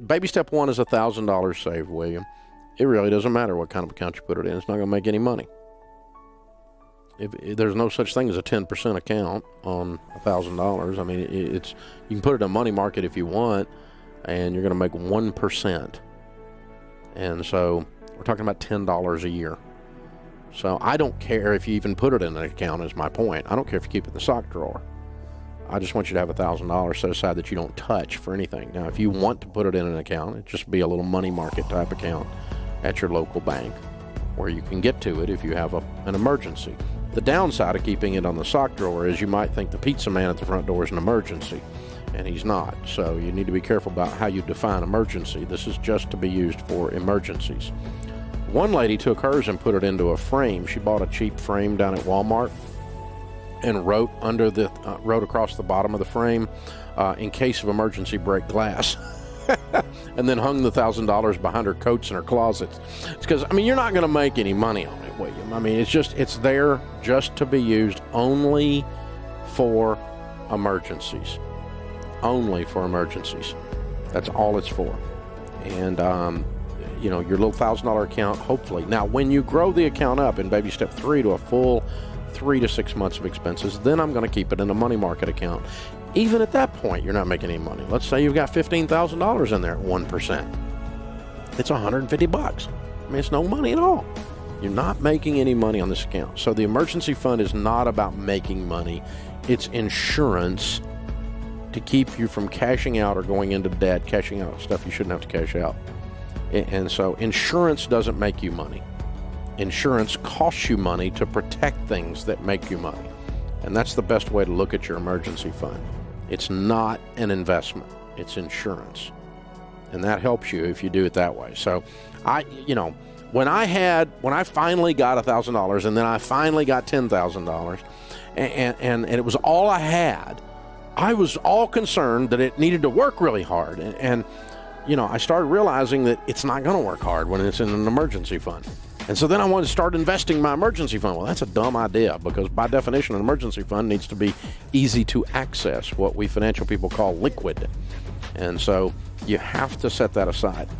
baby step one is $1,000 saved, William. It really doesn't matter what kind of account you put it in. It's not going to make any money. If there's no such thing as a 10% account on $1,000. I mean, you can put it in a money market if you want, and you're going to make 1%. And so we're talking about $10 a year. So I don't care if you even put it in an account, is my point. I don't care if you keep it in the sock drawer. I just want you to have $1,000 set aside that you don't touch for anything. Now, if you want to put it in an account, it'd just be a little money market type account at your local bank where you can get to it if you have an emergency. The downside of keeping it on the sock drawer is you might think the pizza man at the front door is an emergency, and he's not. So you need to be careful about how you define emergency. This is just to be used for emergencies. One lady took hers and put it into a frame. She bought a cheap frame down at Walmart and wrote across the bottom of the frame, in case of emergency, break glass. And then hung the $1,000 behind her coats in her closets. It's because, I mean, you're not going to make any money on it, William. I mean, it's there just to be used only for emergencies. Only for emergencies. That's all it's for. And, your little $1,000 account, hopefully. Now, when you grow the account up in baby step 3 to a full 3 to 6 months of expenses, then I'm going to keep it in a money market account. Even at that point, you're not making any money. Let's say you've got $15,000 in there at 1%. It's $150. I mean, it's no money at all. You're not making any money on this account. So the emergency fund is not about making money. It's insurance to keep you from cashing out or going into debt, cashing out stuff you shouldn't have to cash out. And so insurance doesn't make you money. Insurance costs you money to protect things that make you money. And that's the best way to look at your emergency fund. It's not an investment. It's insurance. And that helps you if you do it that way. So when I finally got $1,000 and then I finally got $10,000 and it was all I had, I was all concerned that it needed to work really hard. And I started realizing that it's not going to work hard when it's in an emergency fund. And so then I wanted to start investing my emergency fund. Well, that's a dumb idea because by definition, an emergency fund needs to be easy to access, what we financial people call liquid. And so you have to set that aside.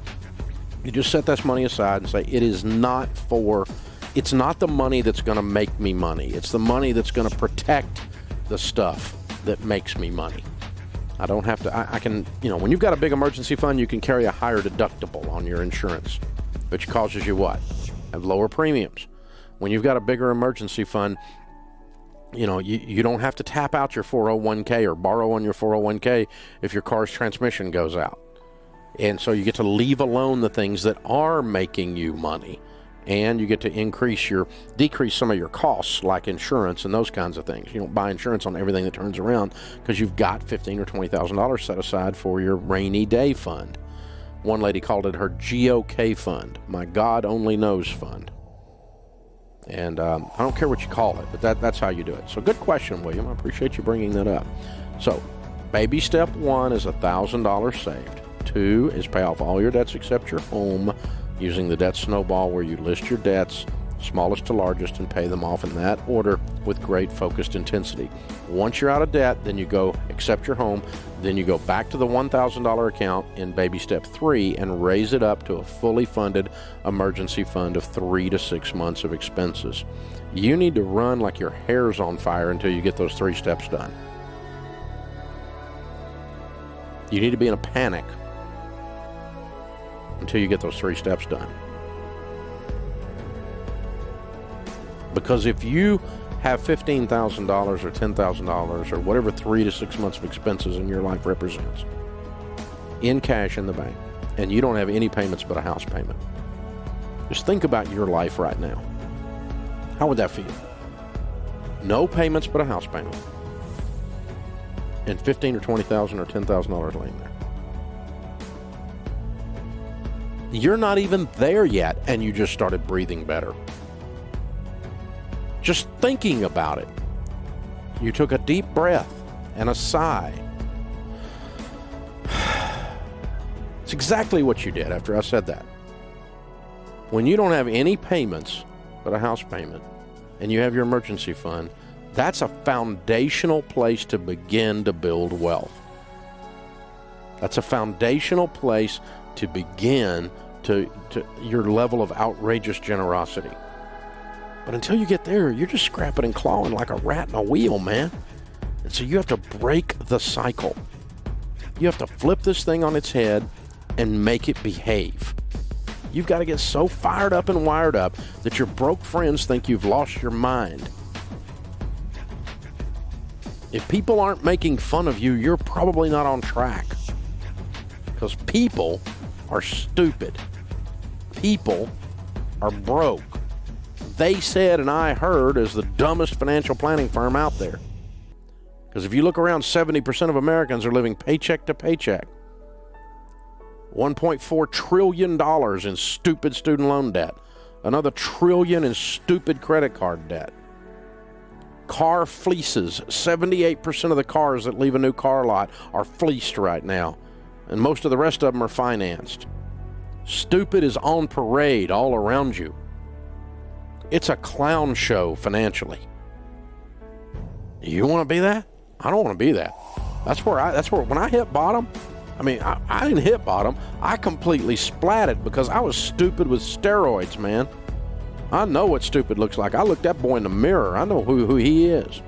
You just set this money aside and say, it's not the money that's going to make me money. It's the money that's going to protect the stuff that makes me money. I don't have to, I can, when you've got a big emergency fund, you can carry a higher deductible on your insurance, which causes you what? Have lower premiums. When you've got a bigger emergency fund, you don't have to tap out your 401k or borrow on your 401k if your car's transmission goes out. And so you get to leave alone the things that are making you money, and you get to decrease some of your costs like insurance and those kinds of things. You don't buy insurance on everything that turns around because you've got $15,000 or $20,000 set aside for your rainy day fund. One lady called it her GOK fund, my God only knows fund. And I don't care what you call it, but that's how you do it. So good question, William. I appreciate you bringing that up. So baby step 1 is $1,000 saved. 2 is pay off all your debts except your home using the debt snowball where you list your debts, smallest to largest, and pay them off in that order with great focused intensity. Once you're out of debt, then you go accept your home, then you go back to the $1,000 account in baby step 3 and raise it up to a fully funded emergency fund of 3 to 6 months of expenses. You need to run like your hair's on fire until you get those 3 steps done. You need to be in a panic until you get those 3 steps done. Because if you have $15,000 or $10,000 or whatever 3 to 6 months of expenses in your life represents in cash in the bank, and you don't have any payments but a house payment, just think about your life right now. How would that feel? No payments but a house payment, and $15,000 or $20,000 or $10,000 laying there. You're not even there yet, and you just started breathing better. Just thinking about it. You took a deep breath and a sigh. It's exactly what you did after I said that. When you don't have any payments but a house payment, and you have your emergency fund, that's a foundational place to begin to build wealth. That's a foundational place to begin to your level of outrageous generosity. But until you get there, you're just scrapping and clawing like a rat in a wheel, man. And so you have to break the cycle. You have to flip this thing on its head and make it behave. You've got to get so fired up and wired up that your broke friends think you've lost your mind. If people aren't making fun of you, you're probably not on track. Because people are stupid. People are broke. They Said and I Heard is the dumbest financial planning firm out there. Because if you look around, 70% of Americans are living paycheck to paycheck. $1.4 trillion in stupid student loan debt. Another trillion in stupid credit card debt. Car fleeces. 78% of the cars that leave a new car lot are fleeced right now. And most of the rest of them are financed. Stupid is on parade all around you. It's a clown show financially. You want to be that? I don't want to be that. That's where when I hit bottom, I didn't hit bottom. I completely splatted because I was stupid with steroids, man. I know what stupid looks like. I looked that boy in the mirror. I know who he is.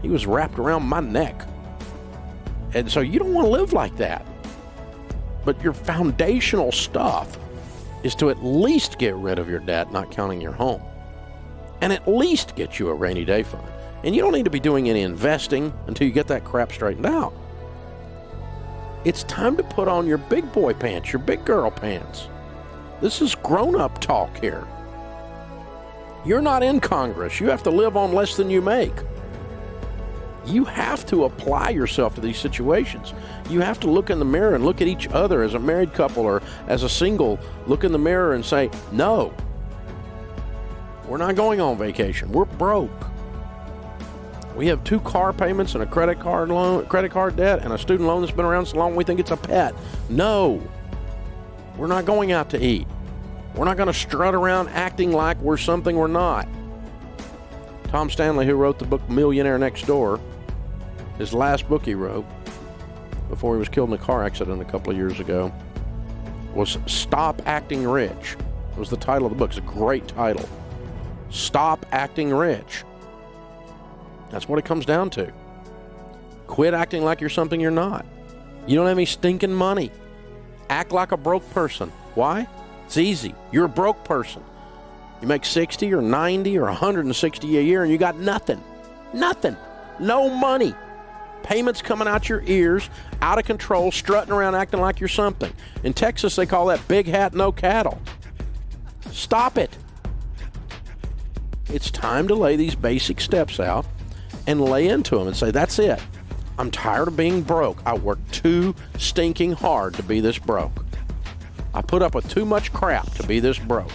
He was wrapped around my neck. And so you don't want to live like that. But your foundational stuff is to at least get rid of your debt, not counting your home. And at least get you a rainy day fund. And you don't need to be doing any investing until you get that crap straightened out. It's time to put on your big boy pants, your big girl pants. This is grown-up talk here. You're not in Congress. You have to live on less than you make. You have to apply yourself to these situations. You have to look in the mirror and look at each other as a married couple or as a single. Look in the mirror and say, no, we're not going on vacation. We're broke. We have 2 car payments and a credit card debt and a student loan that's been around so long we think it's a pet. No, we're not going out to eat. We're not going to strut around acting like we're something we're not. Tom Stanley, who wrote the book Millionaire Next Door, his last book he wrote before he was killed in a car accident a couple of years ago, was Stop Acting Rich. It was the title of the book. It's a great title. Stop Acting Rich. That's what it comes down to. Quit acting like you're something you're not. You don't have any stinking money. Act like a broke person. Why? It's easy. You're a broke person. You make 60 or 90 or 160 a year and you got nothing. Nothing. No money. Payments coming out your ears, out of control, strutting around acting like you're something. In Texas, they call that big hat, no cattle. Stop it. It's time to lay these basic steps out and lay into them and say, that's it. I'm tired of being broke. I worked too stinking hard to be this broke. I put up with too much crap to be this broke.